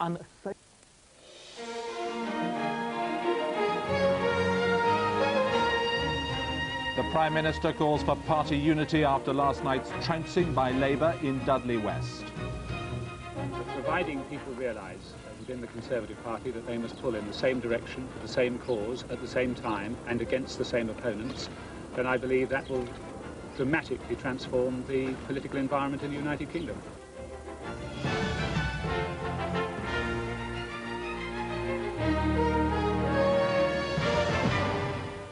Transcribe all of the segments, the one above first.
unsafe. The Prime Minister calls for party unity after last night's trouncing by Labour in Dudley West. Providing people realise within the Conservative Party that they must pull in the same direction, for the same cause, at the same time and against the same opponents, then I believe that will dramatically transform the political environment in the United Kingdom.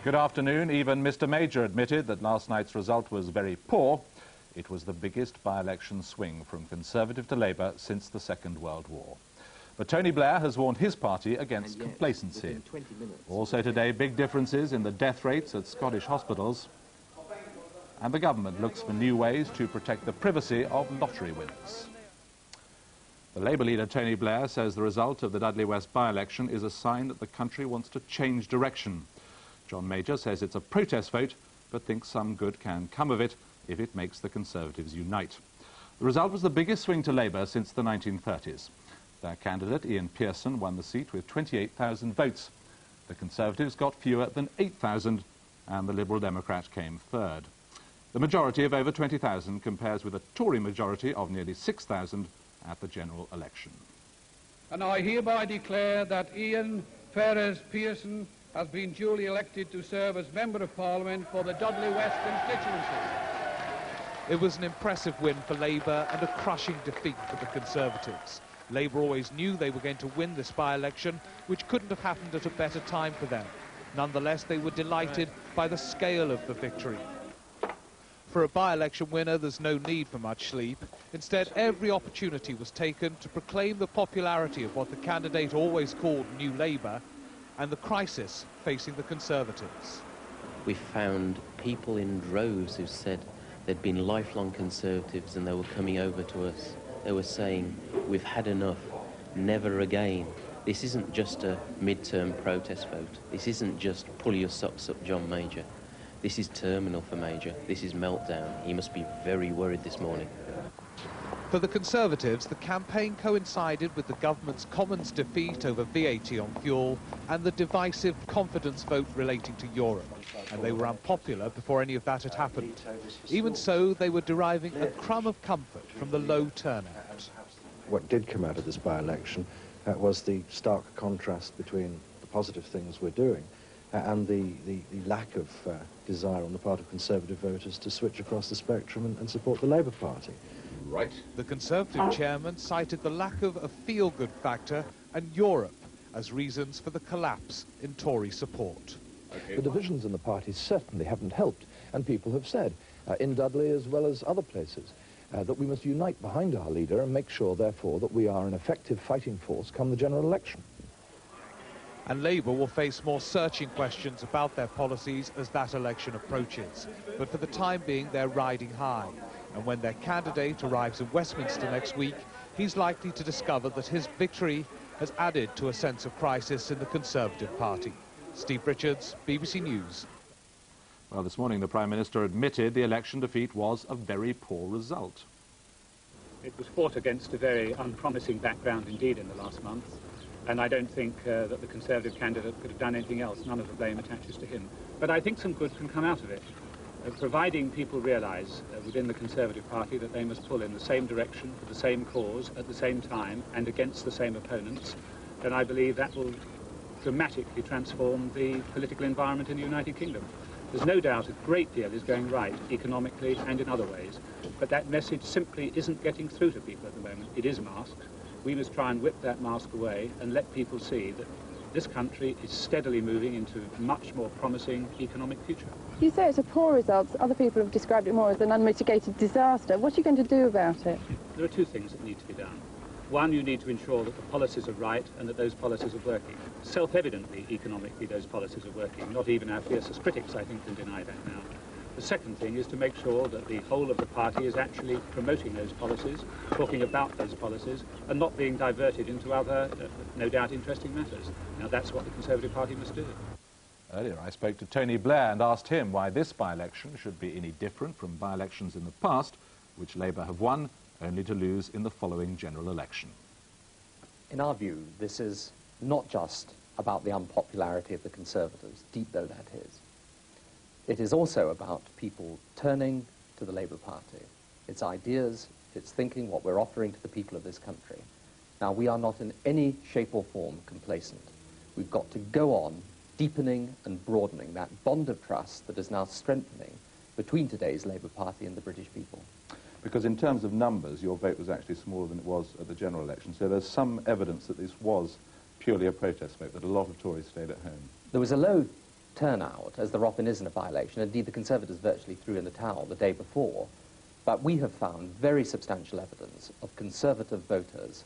Good afternoon. Even Mr Major admitted that last night's result was very poor. It was the biggest by-election swing from Conservative to Labour since the Second World War. But Tony Blair has warned his party against complacency. Also today, big differences in the death rates at Scottish hospitals. And the government looks for new ways to protect the privacy of lottery winners. The Labour leader Tony Blair says the result of the Dudley West by-election is a sign that the country wants to change direction. John Major says it's a protest vote, but thinks some good can come of it if it makes the Conservatives unite. The result was the biggest swing to Labour since the 1930s. Their candidate, Ian Pearson, won the seat with 28,000 votes. The Conservatives got fewer than 8,000, and the Liberal Democrat came third. The majority of over 20,000 compares with a Tory majority of nearly 6,000 at the general election. And I hereby declare that Ian Ferrers Pearson has been duly elected to serve as Member of Parliament for the Dudley West constituency. It was an impressive win for Labour and a crushing defeat for the Conservatives. Labour always knew they were going to win this by-election, which couldn't have happened at a better time for them. Nonetheless, they were delighted by the scale of the victory. For a by-election winner, there's no need for much sleep. Instead, every opportunity was taken to proclaim the popularity of what the candidate always called New Labour and the crisis facing the Conservatives. We found people in droves who said they'd been lifelong Conservatives and they were coming over to us. They were saying, we've had enough, never again. This isn't just a mid-term protest vote. This isn't just pull your socks up, John Major. This is terminal for Major. This is meltdown. He must be very worried this morning. For the Conservatives, the campaign coincided with the government's Commons defeat over VAT on fuel and the divisive confidence vote relating to Europe. And they were unpopular before any of that had happened. Even so, they were deriving a crumb of comfort from the low turnout. What did come out of this by-election was the stark contrast between the positive things we're doing and the lack of desire on the part of Conservative voters to switch across the spectrum and support the Labour Party. Right. The Conservative chairman cited the lack of a feel-good factor and Europe as reasons for the collapse in Tory support. The divisions in the party certainly haven't helped, and people have said, in Dudley as well as other places, that we must unite behind our leader and make sure, therefore, that we are an effective fighting force come the general election. And Labour will face more searching questions about their policies as that election approaches. But for the time being, they're riding high. And when their candidate arrives in Westminster next week, he's likely to discover that his victory has added to a sense of crisis in the Conservative Party. Steve Richards, BBC News. Well, this morning the Prime Minister admitted the election defeat was a very poor result. It was fought against a very unpromising background indeed in the last month, and I don't think that the Conservative candidate could have done anything else. None of the blame attaches to him. But I think some good can come out of it. Providing people realise within the Conservative Party that they must pull in the same direction, for the same cause, at the same time and against the same opponents, then I believe that will dramatically transform the political environment in the United Kingdom. There's no doubt a great deal is going right economically and in other ways, but that message simply isn't getting through to people at the moment. It is masked. We must try and whip that mask away and let people see that this country is steadily moving into a much more promising economic future. You say it's a poor result. Other people have described it more as an unmitigated disaster. What are you going to do about it? There are two things that need to be done. One, you need to ensure that the policies are right and that those policies are working. Self-evidently, economically, those policies are working. Not even our fiercest critics, I think, can deny that now. The second thing is to make sure that the whole of the party is actually promoting those policies, talking about those policies, and not being diverted into other, no doubt, interesting matters. Now, that's what the Conservative Party must do. Earlier, I spoke to Tony Blair and asked him why this by-election should be any different from by-elections in the past, which Labour have won, only to lose in the following general election. In our view, this is not just about the unpopularity of the Conservatives, deep though that is. It is also about people turning to the Labour Party, its ideas, its thinking, what we're offering to the people of this country. Now, we are not in any shape or form complacent. We've got to go on deepening and broadening that bond of trust that is now strengthening between today's Labour Party and the British people. Because in terms of numbers, your vote was actually smaller than it was at the general election, so there's some evidence that this was purely a protest vote, that a lot of Tories stayed at home. There was a low turnout, as there often is in a by-election. Indeed, the Conservatives virtually threw in the towel the day before. But we have found very substantial evidence of Conservative voters,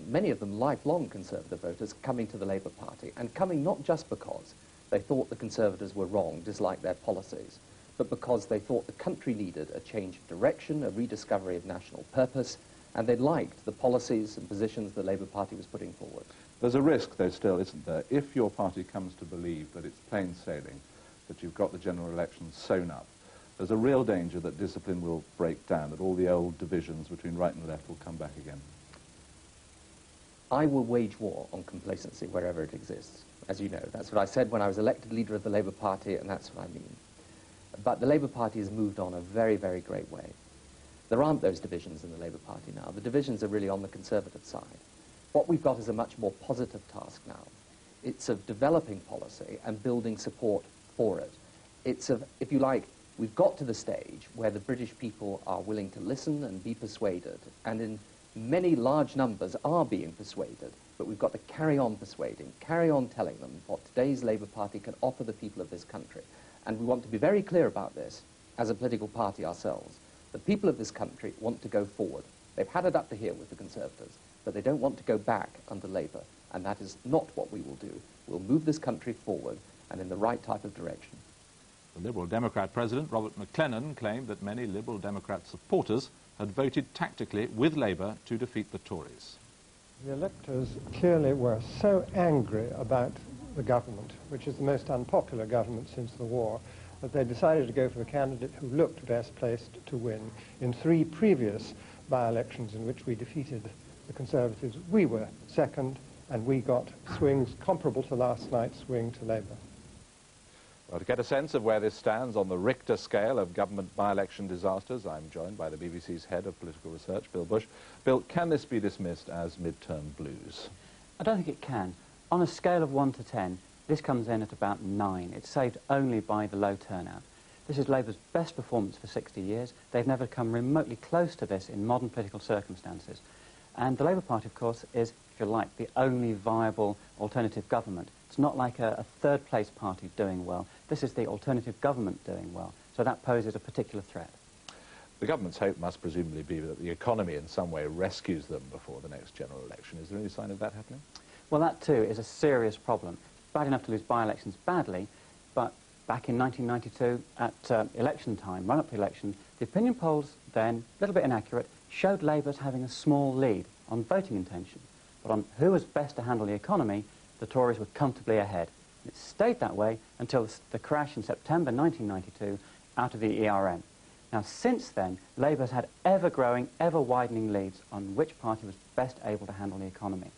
many of them lifelong Conservative voters, coming to the Labour Party, and coming not just because they thought the Conservatives were wrong, disliked their policies, but because they thought the country needed a change of direction, a rediscovery of national purpose, and they liked the policies and positions the Labour Party was putting forward. There's a risk, though, still, isn't there, if your party comes to believe that it's plain sailing, that you've got the general election sewn up, there's a real danger that discipline will break down, that all the old divisions between right and left will come back again. I will wage war on complacency wherever it exists. As you know, that's what I said when I was elected leader of the Labour Party, and that's what I mean. But the Labour Party has moved on a very, very great way. There aren't those divisions in the Labour Party now. The divisions are really on the Conservative side. What we've got is a much more positive task now. It's of developing policy and building support for it. It's of, if you like, we've got to the stage where the British people are willing to listen and be persuaded, and in many large numbers are being persuaded, but we've got to carry on persuading, carry on telling them what today's Labour Party can offer the people of this country. And we want to be very clear about this as a political party ourselves. The people of this country want to go forward. They've had it up to here with the Conservatives, but they don't want to go back under Labour, and that is not what we will do. We'll move this country forward and in the right type of direction. The Liberal Democrat president, Robert McLennan, claimed that many Liberal Democrat supporters had voted tactically with Labour to defeat the Tories. The electors clearly were so angry about the government, which is the most unpopular government since the war, that they decided to go for the candidate who looked best placed to win. In 3 previous by-elections in which we defeated the Conservatives, we were second, and we got swings comparable to last night's swing to Labour. Well, to get a sense of where this stands on the Richter scale of government by-election disasters, I'm joined by the BBC's head of political research, Bill Bush. Bill, can this be dismissed as midterm blues? I don't think it can. On a scale of 1 to 10, this comes in at about 9. It's saved only by the low turnout. This is Labour's best performance for 60 years. They've never come remotely close to this in modern political circumstances. And the Labour Party, of course, is, if you like, the only viable alternative government. It's not like a third-place party doing well. This is the alternative government doing well. So that poses a particular threat. The government's hope must presumably be that the economy in some way rescues them before the next general election. Is there any sign of that happening? Well, that too is a serious problem. It's bad enough to lose by-elections badly, but back in 1992, at election time, run-up to election, the opinion polls then, a little bit inaccurate, showed Labour as having a small lead on voting intention. But on who was best to handle the economy, the Tories were comfortably ahead. It stayed that way until the crash in September 1992 out of the ERM. Now, since then, Labour has had ever-growing, ever-widening leads on which party was best able to handle the economy.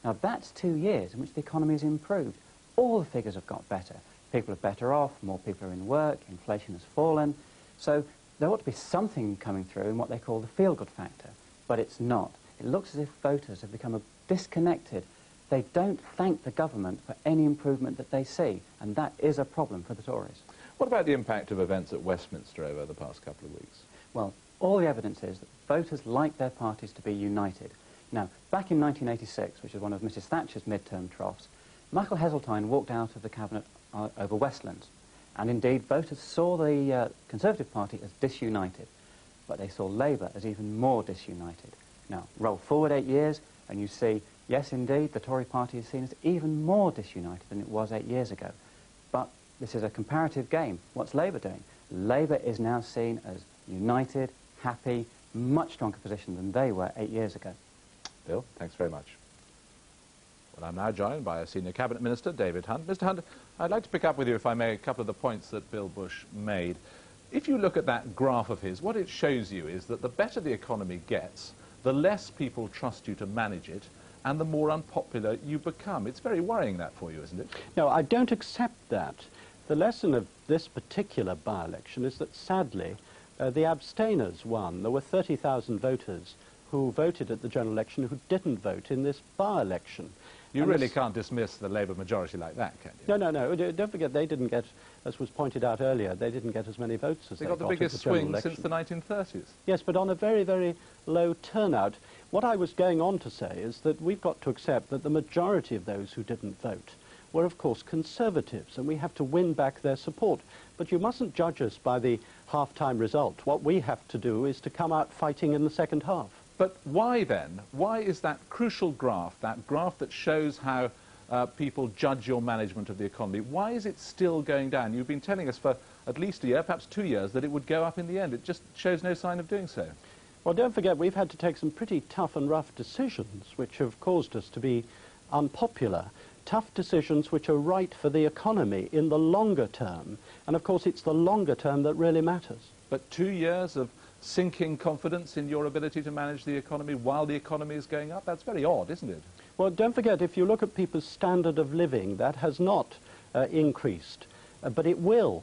Now, that's 2 years in which the economy has improved. All the figures have got better. People are better off, more people are in work, inflation has fallen. So there ought to be something coming through in what they call the feel-good factor, but it's not. It looks as if voters have become disconnected. They don't thank the government for any improvement that they see, and that is a problem for the Tories. What about the impact of events at Westminster over the past couple of weeks? Well, all the evidence is that voters like their parties to be united. Now, back in 1986, which is one of Mrs Thatcher's midterm troughs, Michael Heseltine walked out of the cabinet over Westlands. And indeed, voters saw the Conservative Party as disunited, but they saw Labour as even more disunited. Now, roll forward 8 years, and you see, yes, indeed, the Tory party is seen as even more disunited than it was 8 years ago. But this is a comparative game. What's Labour doing? Labour is now seen as united, happy, much stronger position than they were 8 years ago. Bill, thanks very much. Well, I'm now joined by a senior cabinet minister, David Hunt. Mr Hunt, I'd like to pick up with you, if I may, a couple of the points that Bill Bush made. If you look at that graph of his, what it shows you is that the better the economy gets, the less people trust you to manage it, and the more unpopular you become. It's very worrying, that, for you, isn't it? No, I don't accept that. The lesson of this particular by-election is that, sadly, the abstainers won. There were 30,000 voters who voted at the general election who didn't vote in this by-election. You really can't dismiss the Labour majority like that, can you? No. Don't forget, they didn't get, as was pointed out earlier, they didn't get as many votes as they got the biggest swing since the 1930s. Yes, but on a very, very low turnout. What I was going on to say is that we've got to accept that the majority of those who didn't vote were, of course, Conservatives, and we have to win back their support. But you mustn't judge us by the half-time result. What we have to do is to come out fighting in the second half. But why then? Why is that crucial graph that shows how people judge your management of the economy, why is it still going down? You've been telling us for at least a year, perhaps 2 years, that it would go up in the end. It just shows no sign of doing so. Well, don't forget, we've had to take some pretty tough and rough decisions which have caused us to be unpopular. Tough decisions which are right for the economy in the longer term. And, of course, it's the longer term that really matters. But 2 years of sinking confidence in your ability to manage the economy while the economy is going up? That's very odd, isn't it? Well, don't forget, if you look at people's standard of living, that has not increased, but it will.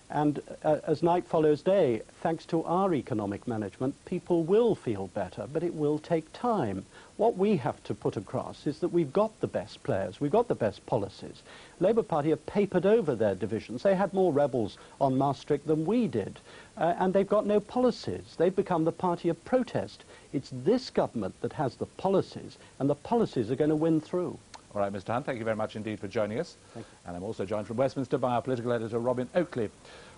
And as night follows day, thanks to our economic management, people will feel better, but it will take time. What we have to put across is that we've got the best players, we've got the best policies. Labour Party have papered over their divisions. They had more rebels on Maastricht than we did, and they've got no policies. They've become the party of protest. It's this government that has the policies, and the policies are going to win through. All right, Mr. Hunt, thank you very much indeed for joining us. And I'm also joined from Westminster by our political editor, Robin Oakley.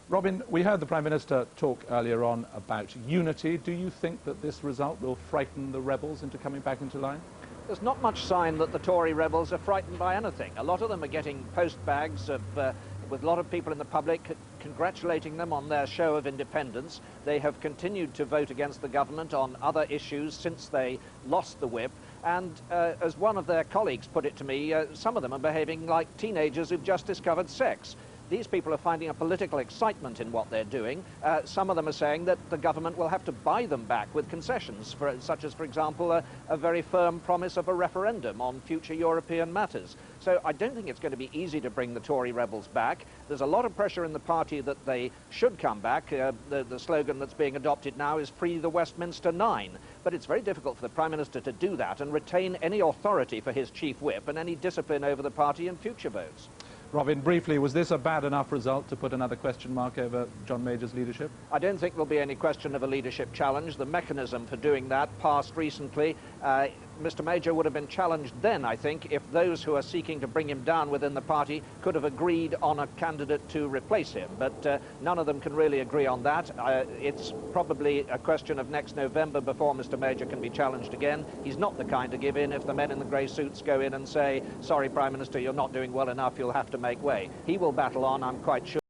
Robin, we heard the Prime Minister talk earlier on about unity. Do you think that this result will frighten the rebels into coming back into line? There's not much sign that the Tory rebels are frightened by anything. A lot of them are getting post bags with a lot of people in the public congratulating them on their show of independence. They have continued to vote against the government on other issues since they lost the whip. And as one of their colleagues put it to me, some of them are behaving like teenagers who've just discovered sex. These people are finding a political excitement in what they're doing. Some of them are saying that the government will have to buy them back with concessions, such as, for example, a very firm promise of a referendum on future European matters. So I don't think it's going to be easy to bring the Tory rebels back. There's a lot of pressure in the party that they should come back. The slogan that's being adopted now is "Free the Westminster Nine." But it's very difficult for the Prime Minister to do that and retain any authority for his chief whip and any discipline over the party in future votes. Robin, briefly, was this a bad enough result to put another question mark over John Major's leadership? I don't think there'll be any question of a leadership challenge. The mechanism for doing that passed recently. Mr. Major would have been challenged then, I think, if those who are seeking to bring him down within the party could have agreed on a candidate to replace him. But none of them can really agree on that. It's probably a question of next November before Mr. Major can be challenged again. He's not the kind to give in if the men in the grey suits go in and say, "Sorry, Prime Minister, you're not doing well enough, you'll have to make way." He will battle on, I'm quite sure.